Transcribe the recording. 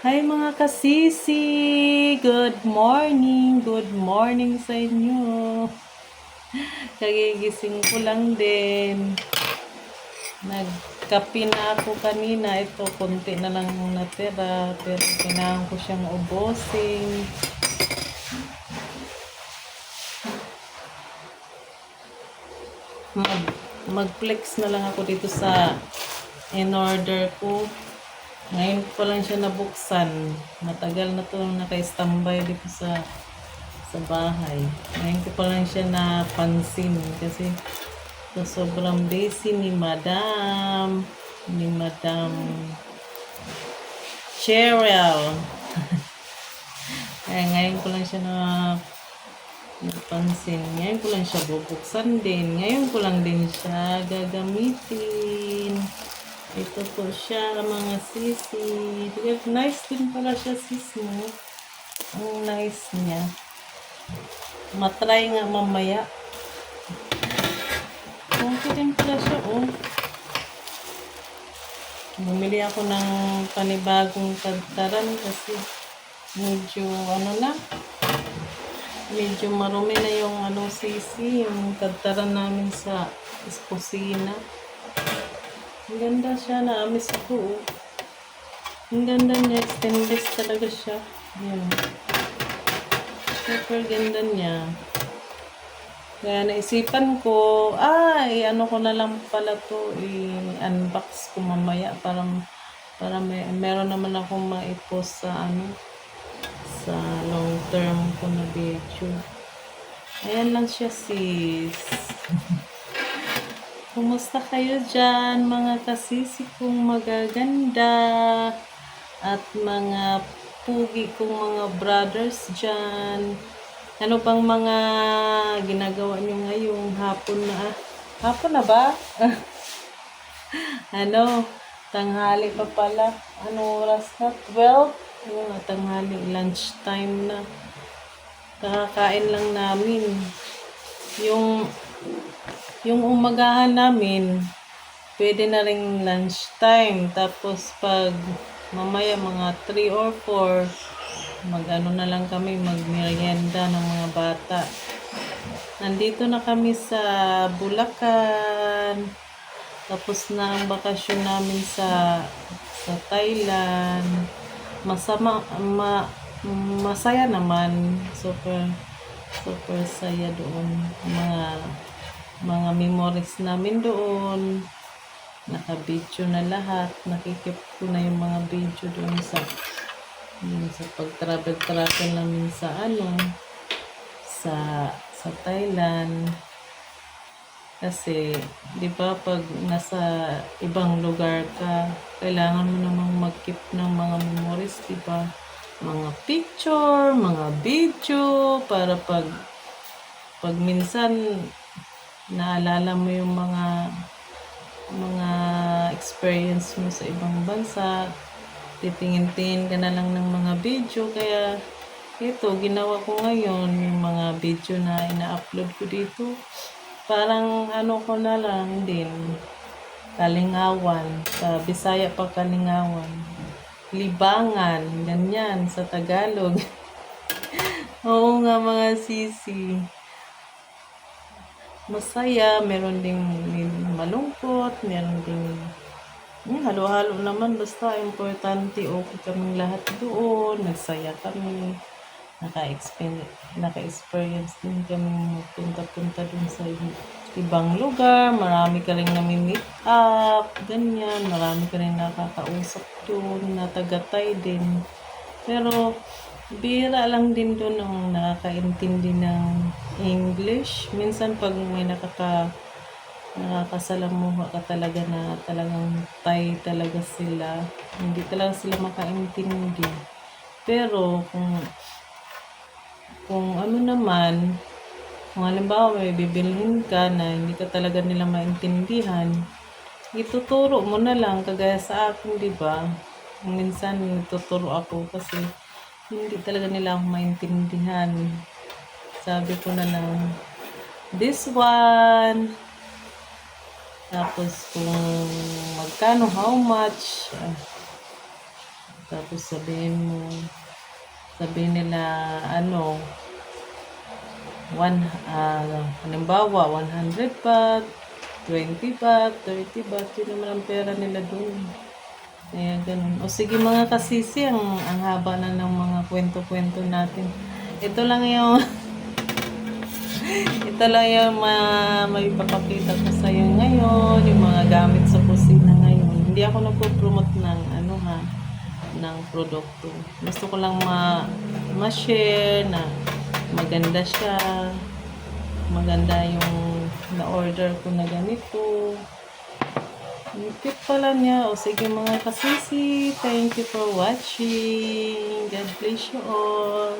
Hi mga kasisi! Good morning sa inyo. Kagigising ko lang din. Nagkape na ako kanina. Ito, konti na lang natira. Pero kailangan ko siyang ubusin. Mag-flex na lang ako dito sa in-order ko. Ngayon ko lang siya nabuksan. Matagal na to naka-standby dito sa bahay. Ngayon ko pa lang siya napansin kasi sobrang busy ni Madam Cheryl. Kaya ngayon ko lang siya napansin. Ngayon ko lang siya bubuksan din. Ngayon ko lang din siya gagamitin. Ito po siya mga sisi. Nice din pala siya sis mo. Ang nice niya. Matry nga mamaya. Okay din pala siya, oh. Bumili ako ng panibagong kadtaran kasi medyo medyo marumi na yung sisi, yung kadtaran namin sa kusina. Ang ganda siya, naamis ko, oh. Ang ganda niya, stainless talaga siya. Yan. Super ganda niya. Kaya naisipan ko, ano ko na lang pala to, i-unbox ko mamaya para meron naman akong maipost sa long term ko na video. Ayan lang siya sis. Kumusta kayo dyan mga kasisi kong magaganda at mga pugi kong mga brothers dyan? Ano bang mga ginagawa nyo ngayong hapon na? Hapon na ba? Tanghali pa pala. Ano oras na? 12? Tanghali, lunch time na. Kakakain lang namin. Yung umagahan namin, pwede na rin lunch time. Tapos pag mamaya mga 3 or 4, na lang kami, magmerienda ng mga bata. Nandito na kami sa Bulacan. Tapos na ang bakasyon namin sa Thailand. Masaya naman. Super saya doon. Mga memories namin doon. Naka-video na lahat. Nakikip ko na yung mga video doon sa pag-travel namin sa Thailand. Kasi 'di ba pag nasa ibang lugar ka, kailangan mo namang mag-keep ng mga memories, 'di ba? Mga picture, mga video para pag minsan naalala mo yung mga experience mo sa ibang bansa, titingin-tingin ka na lang ng mga video. Kaya ito, ginawa ko ngayon yung mga video na ina-upload ko dito. Parang ko na lang din, kalingawan, sa Bisaya pa kalingawan, libangan, ganyan sa Tagalog. Oo nga mga sisi. Masaya, meron ding malungkot, meron ding halo-halo naman, basta importante okay kaming lahat doon, nagsaya kami, naka-experience din kami punta-punta dun sa ibang lugar, marami ka rin nami-meet up, ganyan, marami ka rin nakakausap doon, na taga-Thai din. Pero bira lang din doon ang nakakaintindi ng English. Minsan pag may nakakasalamuha ka talaga na talagang Thai talaga sila, hindi talaga sila makaintindi. Pero kung naman, kung halimbawa may bibilhin ka na hindi ka talaga nila maintindihan, ituturo mo na lang, kagaya sa akin, di ba? Minsan ituturo ako kasi hindi talaga nila ako maintindihan. Sabi ko na lang, this one. Tapos kung magkano, how much. Tapos sabihin nila, ano, halimbawa, 100 baht, 20 baht, 30 baht, yun naman ang pera nila dun. Kaya ganun. O sige mga kasisi, ang haba na ng mga kwento-kwento natin. Ito lang yung, ito lang yung may papakita ko sa iyo ngayon, yung mga gamit sa kusina ngayon. Hindi ako nagpo-promote ng, ng produkto. Gusto ko lang ma-share na maganda siya. Maganda yung na-order ko na ganito. Ang cute pala niya. O sige mga kasisi, thank you for watching. God bless you all.